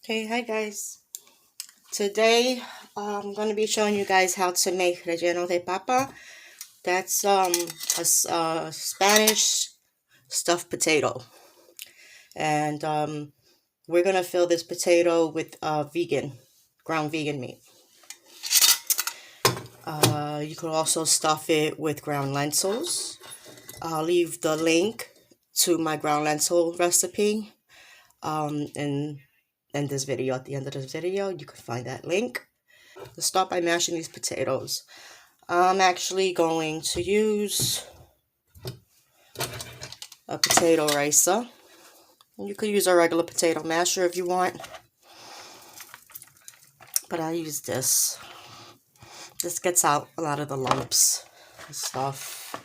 Hey, hi guys. Today I'm going to be showing you guys how to make relleno de papa. That's a Spanish stuffed potato. And we're going to fill this potato with ground vegan meat. You could also stuff it with ground lentils. I'll leave the link to my ground lentil recipe in this video. At the end of this video, you can find that link. Let's start by mashing these potatoes. I'm actually going to use a potato ricer. You could use a regular potato masher if you want, but I use this. This gets out a lot of the lumps and stuff.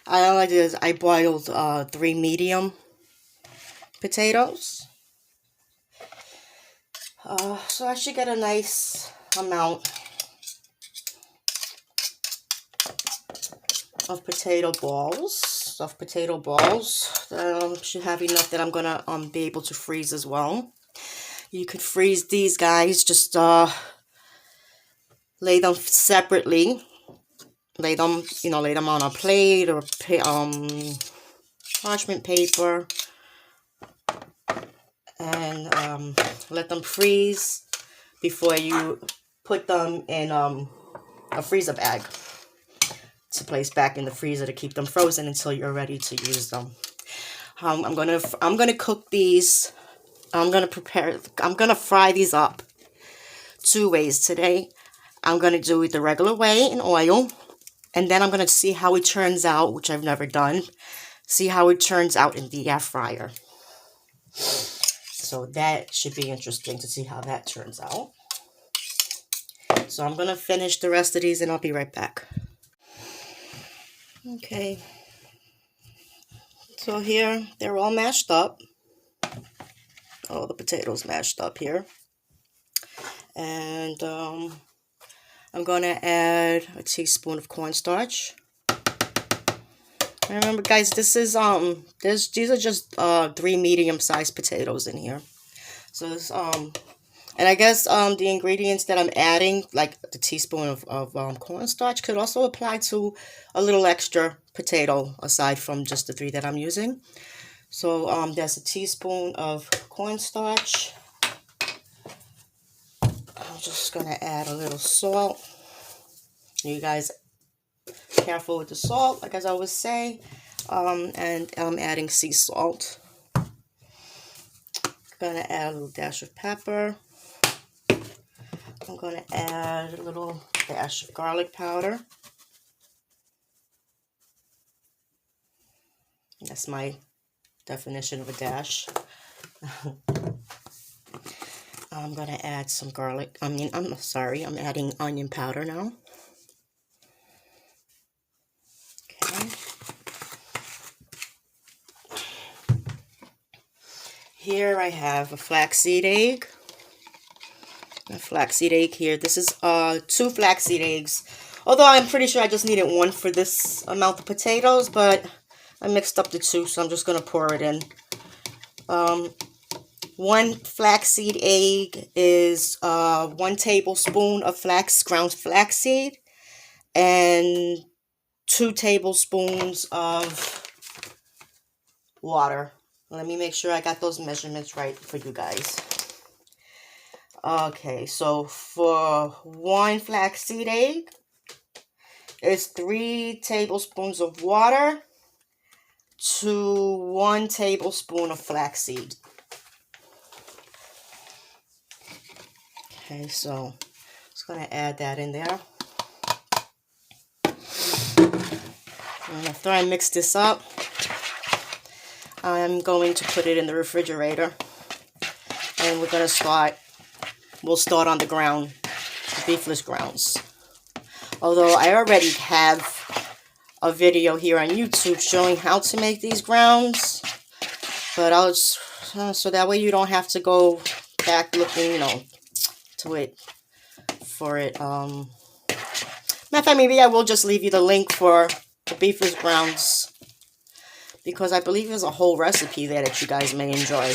All I did is I boiled 3 medium potatoes. So I should get a nice amount of potato balls. Stuffed potato balls. Should have enough that I'm gonna be able to freeze as well. You could freeze these guys. Just lay them separately. Lay them on a plate or parchment paper, and let them freeze before you put them in a freezer bag to place back in the freezer to keep them frozen until you're ready to use them. I'm gonna cook these. I'm gonna fry these up 2 ways today. I'm gonna do it the regular way in oil, and then I'm gonna see how it turns out, which I've never done. See how it turns out in the air fryer. So that should be interesting to see how that turns out. So I'm gonna finish the rest of these and I'll be right back. Okay. So here, they're all mashed up. All the potatoes mashed up here. And I'm going to add a teaspoon of cornstarch. Remember, guys, this is these are just 3 medium-sized potatoes in here. So this and I guess the ingredients that I'm adding, like the teaspoon of cornstarch, could also apply to a little extra potato aside from just the 3 that I'm using. So there's a teaspoon of cornstarch. I'm just gonna add a little salt. You guys, careful with the salt, like as I always say. And I'm adding sea salt. Gonna add a little dash of pepper. I'm gonna add a little dash of garlic powder. That's my definition of a dash. I'm gonna add some garlic. I'm adding onion powder now. Okay. Here I have a flaxseed egg. A flaxseed egg here. This is 2 flaxseed eggs. Although I'm pretty sure I just needed 1 for this amount of potatoes, but I mixed up the 2, so I'm just gonna pour it in. 1 flaxseed egg is 1 tablespoon of ground flaxseed and 2 tablespoons of water. Let me make sure I got those measurements right for you guys. Okay, so for 1 flaxseed egg, it's 3 tablespoons of water to 1 tablespoon of flaxseed. Okay, so just gonna add that in there. And after I mix this up, I'm going to put it in the refrigerator, and we'll start on the beefless grounds. Although I already have a video here on YouTube showing how to make these grounds, but I'll just, so that way you don't have to go back looking, to it for it. Matter of fact, maybe I will just leave you the link for the beefless grounds, because I believe there's a whole recipe there that you guys may enjoy.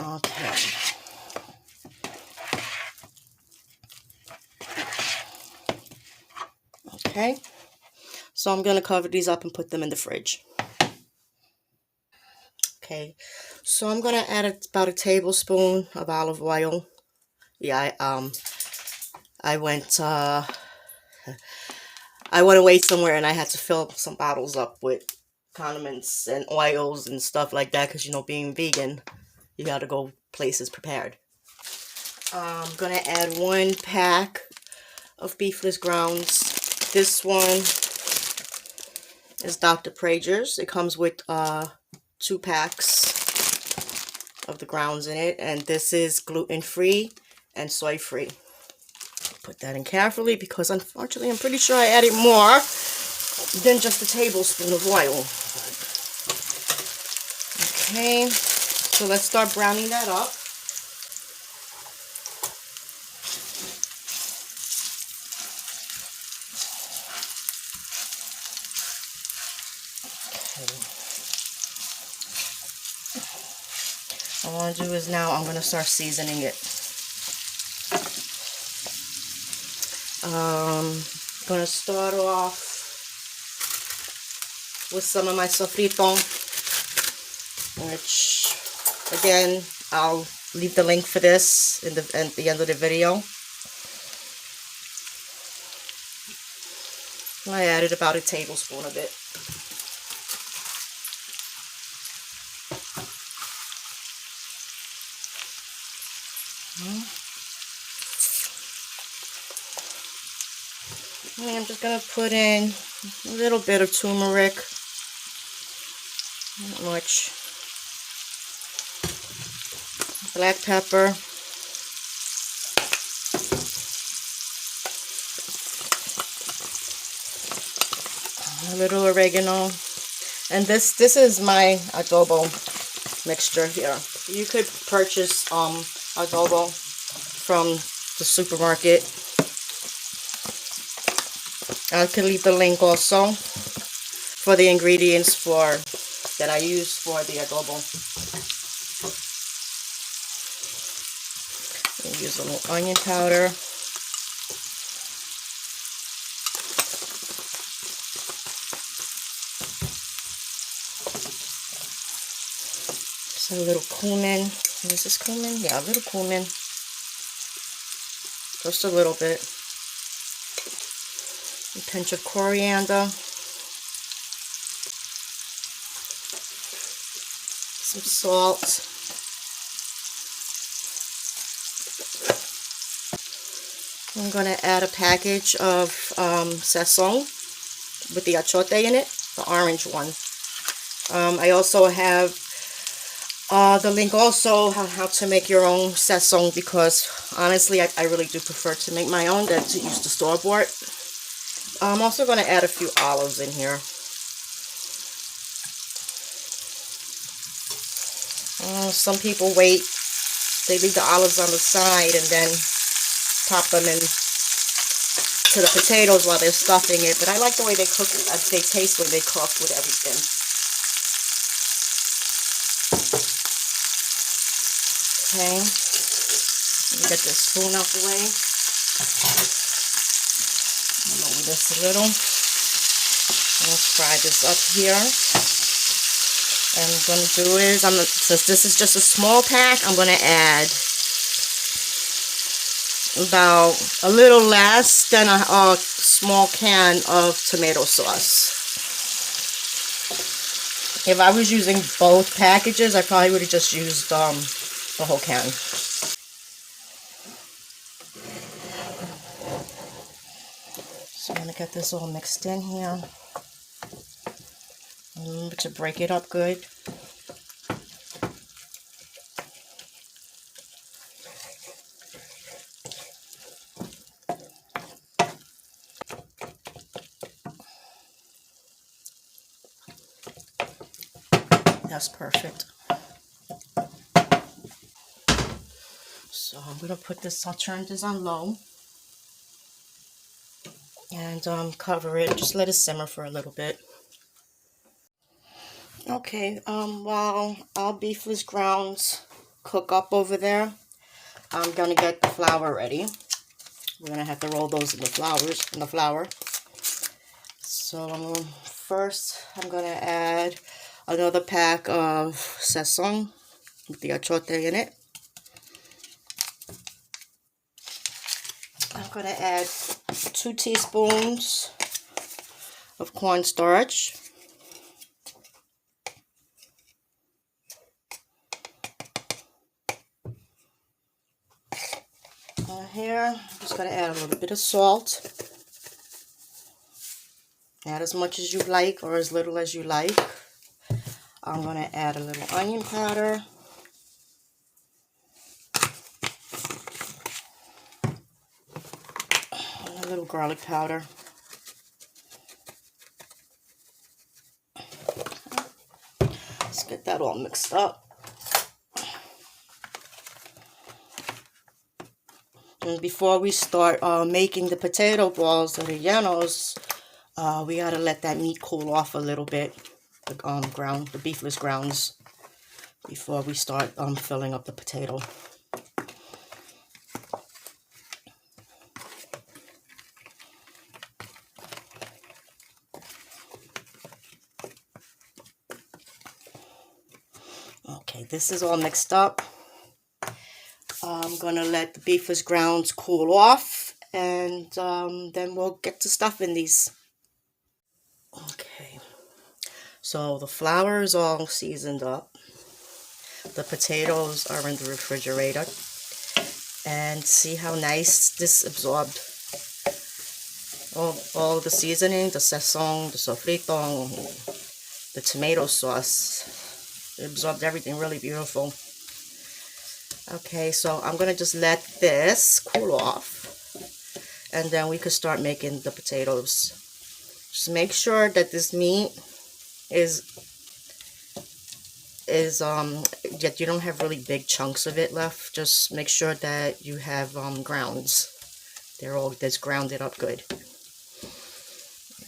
Okay. Okay. So I'm going to cover these up and put them in the fridge. Okay. So I'm going to add about a tablespoon of olive oil. Yeah, I went away somewhere and I had to fill some bottles up with condiments and oils and stuff like that, because, being vegan, you got to go places prepared. I'm going to add 1 pack of beefless grounds. This one is Dr. Prager's. It comes with 2 packs of the grounds in it, and this is gluten-free and soy-free. Put that in carefully, because unfortunately I'm pretty sure I added more than just a tablespoon of oil. Okay, so let's start browning that up. What I want to do is now I'm going to start seasoning it. Going to start off with some of my sofrito, which, again, I'll leave the link for this at the end of the video. I added about a tablespoon of it. And I'm just going to put in a little bit of turmeric, not much, black pepper, a little oregano, and this is my adobo mixture here. You could purchase adobo from the supermarket. I can leave the link also for the ingredients that I use for the adobo. I use a little onion powder. Just a little cumin. Is this cumin? Yeah, a little cumin. Just a little bit. A pinch of coriander, some salt, I'm going to add a package of Sazon with the achoite in it, the orange one. I also have the link also how to make your own Sazon, because honestly I really do prefer to make my own than to use the store-bought. I'm also going to add a few olives in here. Some people wait, they leave the olives on the side and then pop them in to the potatoes while they're stuffing it, but I like the way they cook, they taste when they cook with everything. Okay, let me get this spoon out the way. Lower this a little. Let's fry this up here. And what I'm going to do is, since this is just a small pack, I'm going to add about a little less than a small can of tomato sauce. If I was using both packages, I probably would have just used the whole can. So I'm going to get this all mixed in here. To break it up good. That's perfect. So I'm gonna put this, I'll turn this on low and cover it. Just let it simmer for a little bit. Okay, while our beefless grounds cook up over there, I'm gonna get the flour ready. We're gonna have to roll those in the flour. So first, I'm gonna add another pack of Sazon with the achoite in it. I'm gonna add 2 teaspoons of cornstarch. Here, I'm just gonna add a little bit of salt. Add as much as you like or as little as you like. I'm gonna add a little onion powder. And a little garlic powder. Let's get that all mixed up. And before we start making the potato balls, the rellenos, we gotta let that meat cool off a little bit, the beefless grounds, before we start filling up the potato. Okay, this is all mixed up. I'm gonna let the beefless grounds cool off, and then we'll get to stuffing these. Okay, so the flour is all seasoned up. The potatoes are in the refrigerator, and see how nice this absorbed all the seasoning, the sazon, the sofrito, the tomato sauce. It absorbed everything really beautiful. Okay, so I'm gonna just let this cool off, and then we could start making the potatoes. Just make sure that this meat is that you don't have really big chunks of it left. Just make sure that you have grounds. That's grounded up good.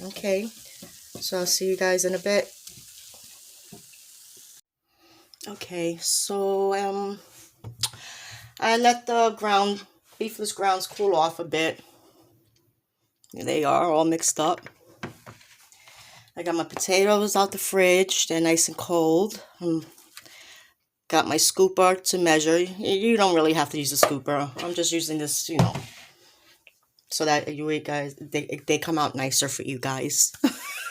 Okay, so I'll see you guys in a bit. Okay, so I let the beefless grounds cool off a bit. Here they are, all mixed up. I got my potatoes out the fridge. They're nice and cold. Got my scooper to measure. You don't really have to use a scooper. I'm just using this, so that you guys, they come out nicer for you guys.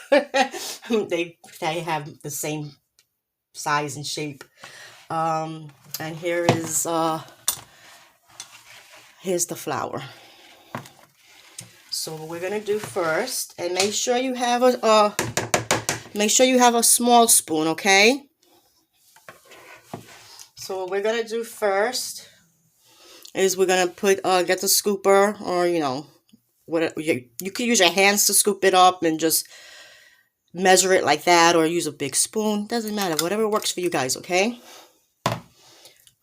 They have the same size and shape. And here's the flour. So what we're gonna do first, and make sure you have a small spoon, okay? So what we're gonna do first is we're gonna get the scooper, or whatever, you could use your hands to scoop it up and just measure it like that, or use a big spoon. Doesn't matter, whatever works for you guys, okay?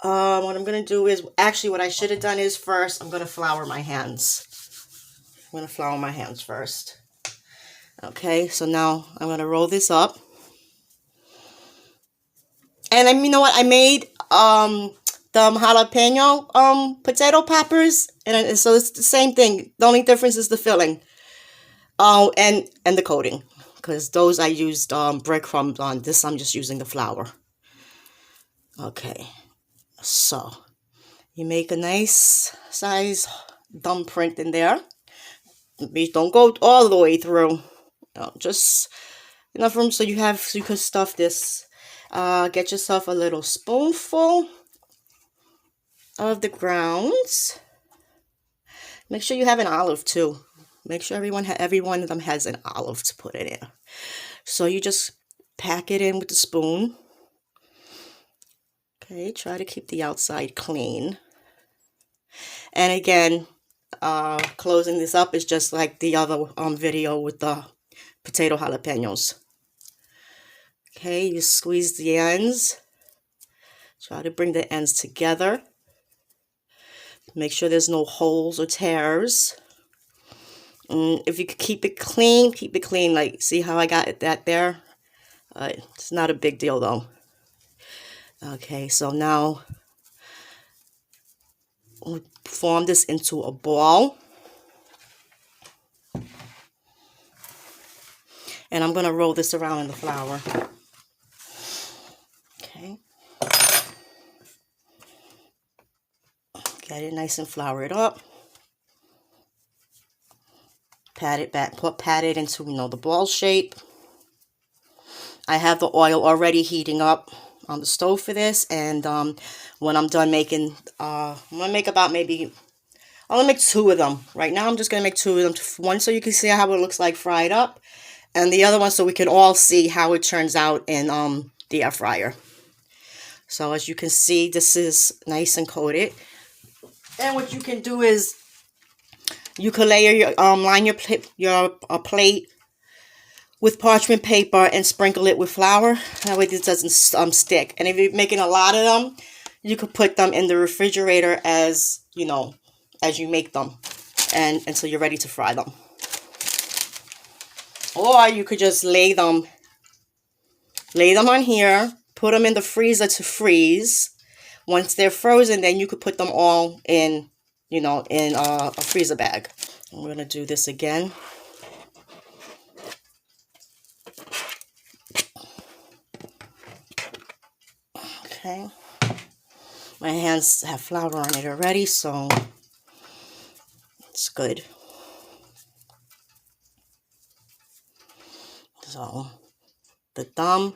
What I'm gonna do is, actually what I should have done is first, I'm gonna flour my hands. I'm gonna flour my hands first. Okay, so now I'm gonna roll this up. And you know what? I made the jalapeno potato poppers, and so it's the same thing. The only difference is the filling. And the coating, because those I used breadcrumbs on. This I'm just using the flour. Okay, so you make a nice size thumb print in there. Don't go all the way through. Just enough room so you could stuff this. Get yourself a little spoonful of the grounds. Make sure you have an olive too. Make sure every one of them has an olive to put in it. So you just pack it in with the spoon. Okay, try to keep the outside clean. And again, closing this up is just like the other video with the potato jalapenos. Okay, you squeeze the ends. Try to bring the ends together. Make sure there's no holes or tears. If you could keep it clean, keep it clean. Like, see how I got that there? It's not a big deal though. Okay, so now we'll form this into a ball. And I'm going to roll this around in the flour. Okay. Get it nice and flour it up. Pat it back, pat it into, the ball shape. I have the oil already heating up on the stove for this, and when I'm done making, I'm gonna make about I'm gonna make 2 of them. Right now I'm just gonna make 2 of them. One so you can see how it looks like fried up, and the other one so we can all see how it turns out in the air fryer. So as you can see, this is nice and coated. And what you can do is you can layer your line your plate with parchment paper and sprinkle it with flour. That way this doesn't stick. And if you're making a lot of them, you could put them in the refrigerator as as you make them, and until you're ready to fry them. Or you could just lay them on here, put them in the freezer to freeze. Once they're frozen, then you could put them all in, in a freezer bag. I'm going to do this again. Okay. My hands have flour on it already, so it's good. So the thumb,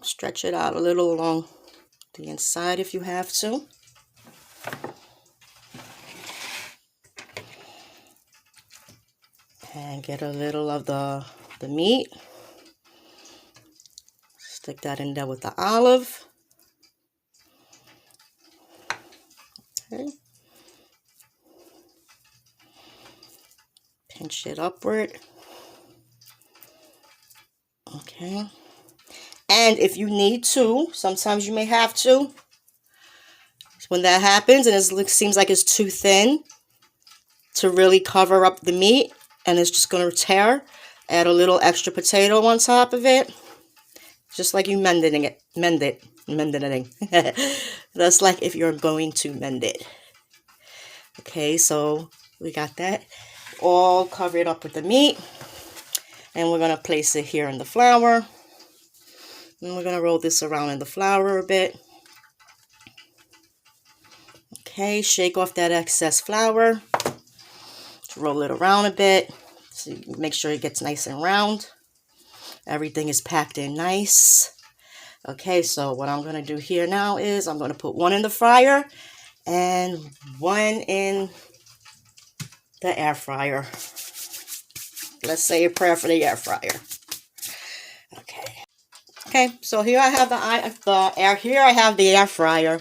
stretch it out a little along the inside if you have to. And get a little of the meat. Stick that in there with the olive. Okay. Pinch it upward. Okay. And if you need to, sometimes you may have to, when that happens and it seems like it's too thin to really cover up the meat and it's just going to tear, add a little extra potato on top of it. Just like you mending it. That's like if you're going to mend it. Okay, so we got that all covered up with the meat. And we're going to place it here in the flour. And we're going to roll this around in the flour a bit. Okay, shake off that excess flour. Roll it around a bit. So you make sure it gets nice and round. Everything is packed in nice. Okay, so what I'm going to do here now is I'm going to put one in the fryer and one in the air fryer. Let's say a prayer for the air fryer. Okay, so here I have the air fryer.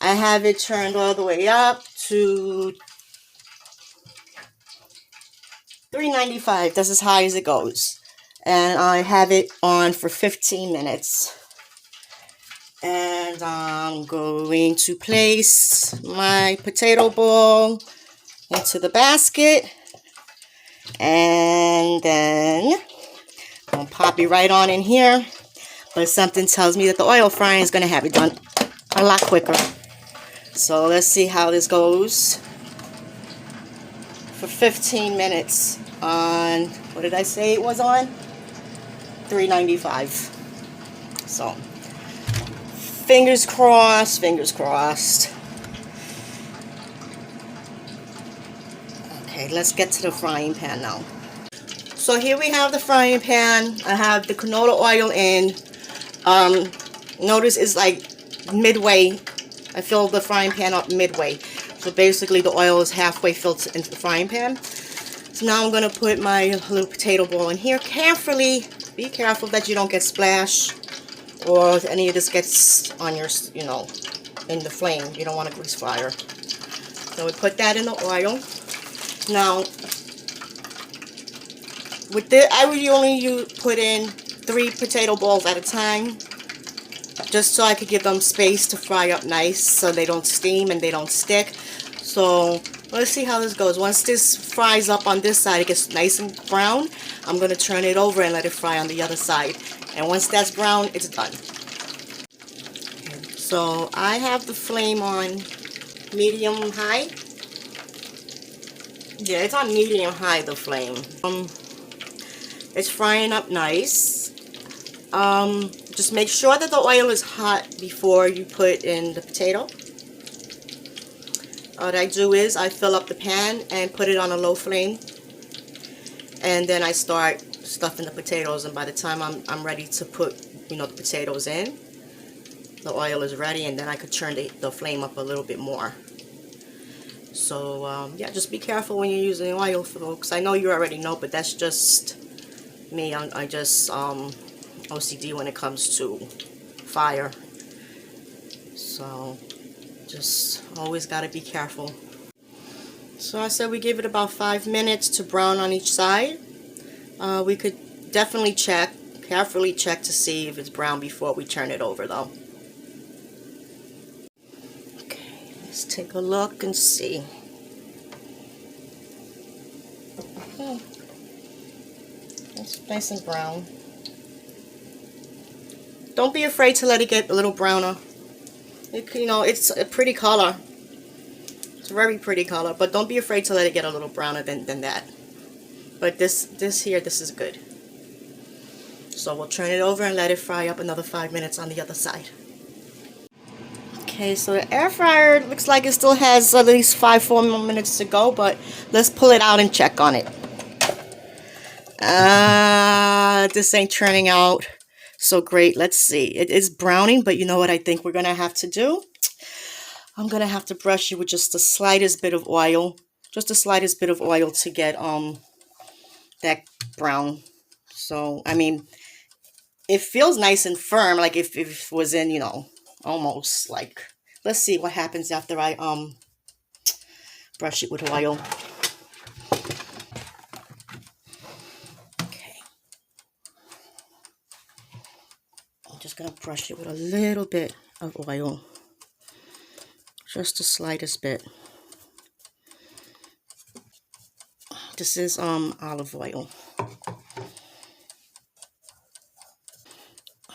I have it turned all the way up to 395. That's as high as it goes. And I have it on for 15 minutes. And I'm going to place my potato ball into the basket. And then I'm going to pop it right on in here. But something tells me that the oil frying is going to have it done a lot quicker. So let's see how this goes. For 15 minutes on, what did I say it was on? 395. So, fingers crossed, fingers crossed. Okay, let's get to the frying pan now. So here we have the frying pan. I have the canola oil in. Notice it's like midway. I filled the frying pan up midway. So basically the oil is halfway filled into the frying pan. So now I'm going to put my little potato ball in here carefully. Be careful that you don't get splashed or any of this gets on your, you know, in the flame. You don't want a grease fire. So we put that in the oil. Now, with this, I would only put in 3 potato balls at a time, just so I could give them space to fry up nice so they don't steam and they don't stick. So let's see how this goes. Once this fries up on this side, it gets nice and brown, I'm going to turn it over and let it fry on the other side. And once that's brown, it's done. So I have the flame on medium high. Yeah, it's on medium high, the flame. It's frying up nice. Just make sure that the oil is hot before you put in the potato. What I do is I fill up the pan and put it on a low flame, and then I start stuffing the potatoes, and by the time I'm ready to put, you know, the potatoes in, the oil is ready, and then I could turn the flame up a little bit more. So yeah, just be careful when you're using oil, folks. I know you already know, but that's just me. I just OCD when it comes to fire. So just always got to be careful. So I said we give it about 5 minutes to brown on each side. We could definitely carefully check to see if it's brown before we turn it over though. Okay, let's take a look and see. It's nice and brown. Don't be afraid to let it get a little browner. You know, it's a pretty color. It's a very pretty color, but don't be afraid to let it get a little browner than that. But this is good. So we'll turn it over and let it fry up another 5 minutes on the other side. Okay, so the air fryer looks like it still has at least 4 more minutes to go, but let's pull it out and check on it. This ain't turning out so great. Let's see. It is browning, but you know what I think we're going to have to do? I'm going to have to brush it with just the slightest bit of oil. Just the slightest bit of oil to get that brown. So, I mean, it feels nice and firm, like if it was in, you know, almost like, let's see what happens after I brush it with oil. Okay. I'm just going to brush it with a little bit of oil. Just the slightest bit. This is olive oil.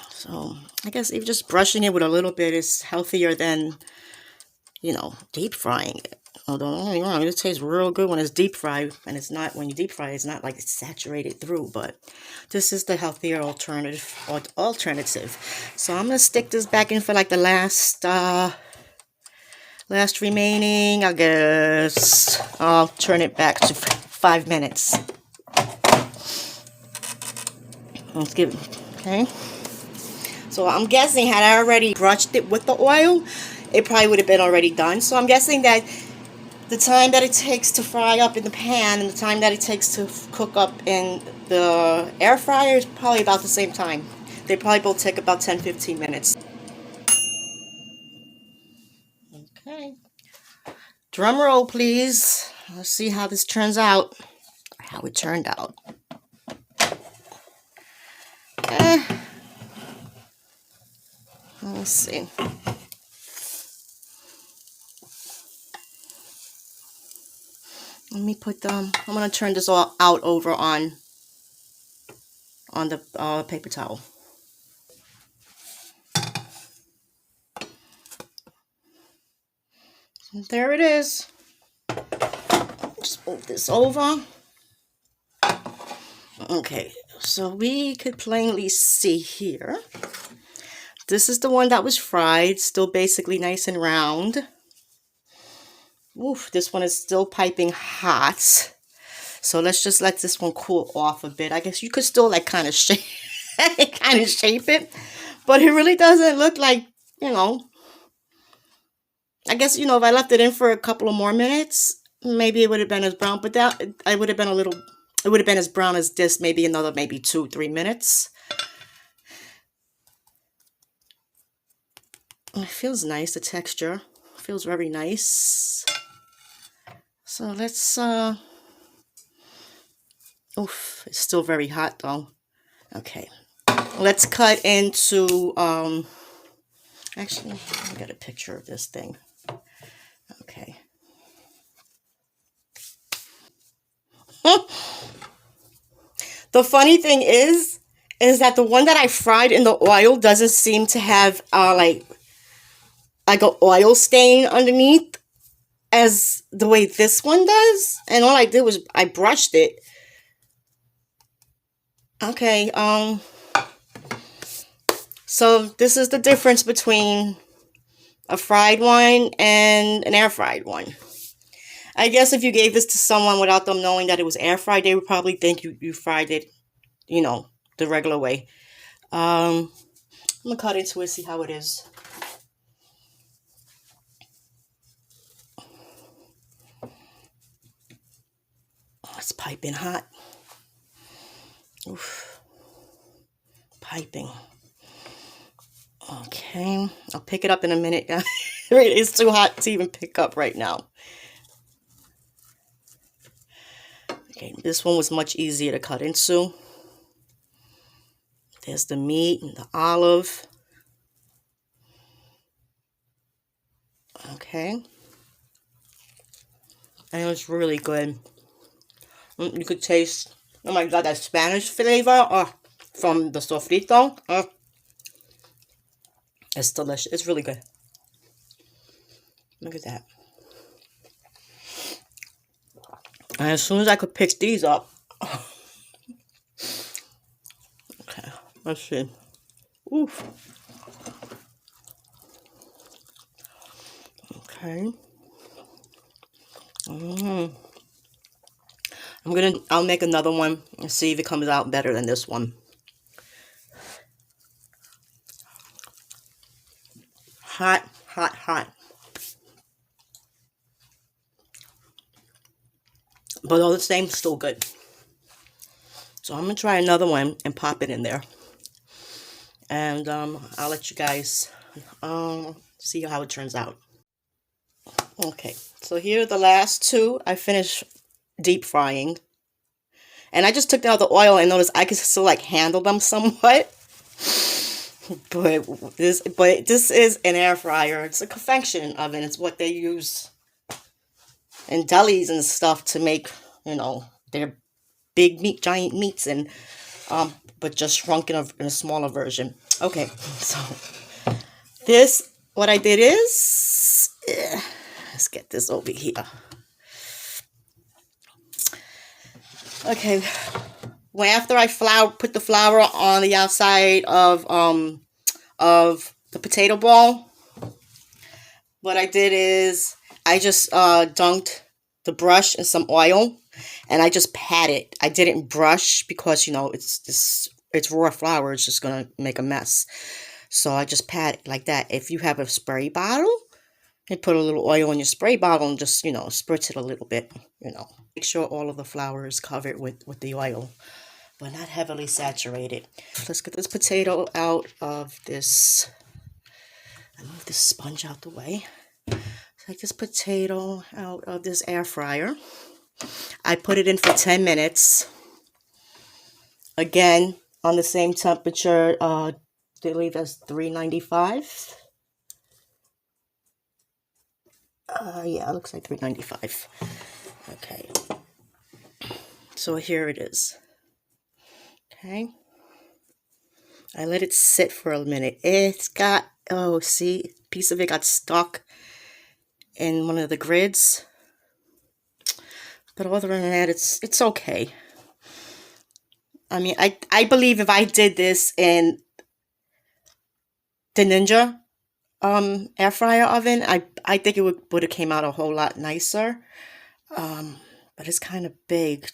So I guess if just brushing it with a little bit is healthier than, you know, deep frying it. Although, don't get me wrong, it tastes real good when it's deep fried, and it's not, when you deep fry, it's not like it's saturated through, but this is the healthier alternative. So I'm going to stick this back in for like the last remaining, I guess, I'll turn it back to 5 minutes. Let's give it, okay. So I'm guessing had I already brushed it with the oil, it probably would have been already done. So I'm guessing that the time that it takes to fry up in the pan and the time that it takes to cook up in the air fryer is probably about the same time. They probably both take about 10-15 minutes. Okay. Drum roll, please. Let's see how this turns out. How it turned out. Let's see. Let me put them. I'm gonna turn this all out over on the paper towel. And there it is. Just move this over. Okay, so we could plainly see here. This is the one that was fried, still basically nice and round. Oof, this one is still piping hot. So let's just let this one cool off a bit. I guess you could still like kind of shape it, but it really doesn't look like, you know. I guess, you know, if I left it in for a couple of more minutes, maybe it would have been as brown, but that I would have been a little. It would have been as brown as this. Maybe another, maybe 2-3 minutes. It feels nice. The texture feels very nice. So let's. Oof, it's still very hot though. Okay, let's cut into. Actually, I got a picture of this thing. Okay. The funny thing is that the one that I fried in the oil doesn't seem to have like an oil stain underneath as the way this one does. And all I did was I brushed it. Okay, so this is the difference between a fried one and an air fried one. I guess if you gave this to someone without them knowing that it was air fried, they would probably think you fried it, you know, the regular way. I'm gonna cut into it, see how it is. Oh, it's piping hot. Oof. Piping. Okay, I'll pick it up in a minute. It's too hot to even pick up right now. Okay, this one was much easier to cut into. There's the meat and the olive. Okay. And it's really good. You could taste, oh my god, that Spanish flavor from the sofrito. It's delicious. It's really good. Look at that. And as soon as I could pick these up. Okay, let's see. Oof. Okay. I'll make another one and see if it comes out better than this one. Hot, hot, hot. But all the same, still good. So I'm going to try another one and pop it in there. And I'll let you guys see how it turns out. Okay, so here are the last two. I finished deep frying. And I just took out the oil and noticed I could still like handle them somewhat. But this is an air fryer. It's a convection oven. It's what they use in delis and stuff to make, you know, their big meat, giant meats, and but just shrunk in a smaller version. Okay, so this, what I did is, let's get this over here. Okay, well, after I put the flour on the outside of the potato ball, what I did is I just dunked the brush in some oil, and I just pat it. I didn't brush because, you know, it's raw flour. It's just gonna make a mess. So I just pat it like that. If you have a spray bottle, you put a little oil in your spray bottle and just, you know, spritz it a little bit, you know. Make sure all of the flour is covered with the oil, but not heavily saturated. Let's get this potato out of this. I move this sponge out the way. Take this potato out of this air fryer. I put it in for 10 minutes. Again, on the same temperature, I believe that's 395. Yeah, it looks like 395. Okay. So here it is. Okay. I let it sit for a minute. It's got, oh, see, a piece of it got stuck in one of the grids. But other than that, it's okay. I mean, I believe if I did this in the Ninja air fryer oven, I think it would have came out a whole lot nicer. But it's kind of big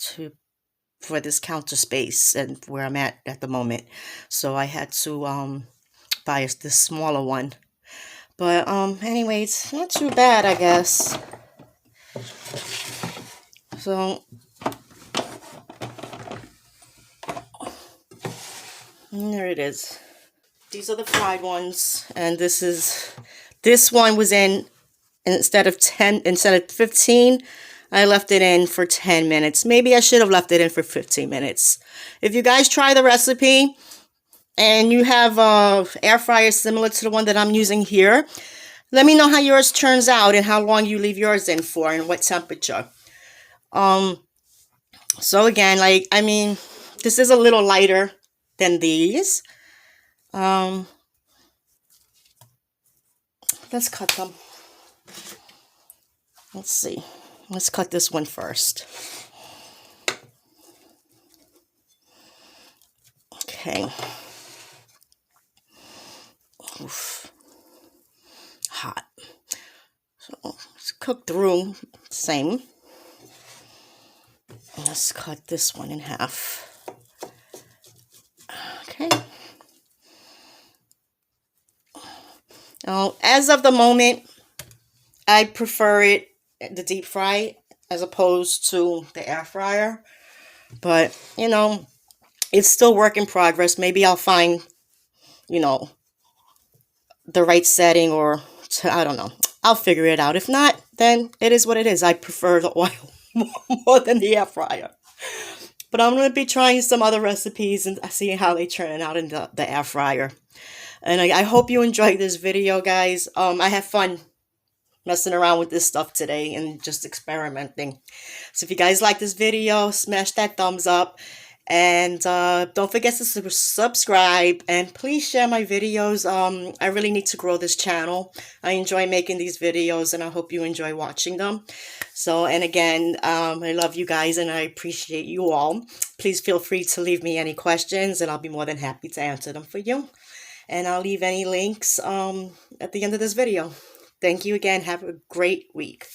for this counter space and where I'm at the moment. So I had to buy this smaller one. But anyway, it's not too bad, I guess. So there it is. These are the fried ones, and this one was in, instead of 15, I left it in for 10 minutes. Maybe I should have left it in for 15 minutes. If you guys try the recipe and you have a air fryer similar to the one that I'm using here, let me know how yours turns out and how long you leave yours in for and what temperature. So again, like, I mean, this is a little lighter than these. Let's cut them. Let's see. Let's cut this one first. Okay. Oof. Hot. So let's cook through. Same. Let's cut this one in half. Okay. Now, as of the moment, I prefer it the deep fry as opposed to the air fryer. But, you know, it's still work in progress. Maybe I'll find, you know, the right setting, or I don't know. I'll figure it out. If not, then it is what it is. I prefer the oil more than the air fryer. But I'm going to be trying some other recipes and seeing how they turn out in the air fryer. And I hope you enjoyed this video, guys. I have fun messing around with this stuff today and just experimenting. So if you guys like this video, smash that thumbs up. And don't forget to subscribe, and please share my videos. I really need to grow this channel. I enjoy making these videos, and I hope you enjoy watching them. So, and again, I love you guys, and I appreciate you all. Please feel free to leave me any questions, and I'll be more than happy to answer them for you. And I'll leave any links at the end of this video. Thank you again. Have a great week.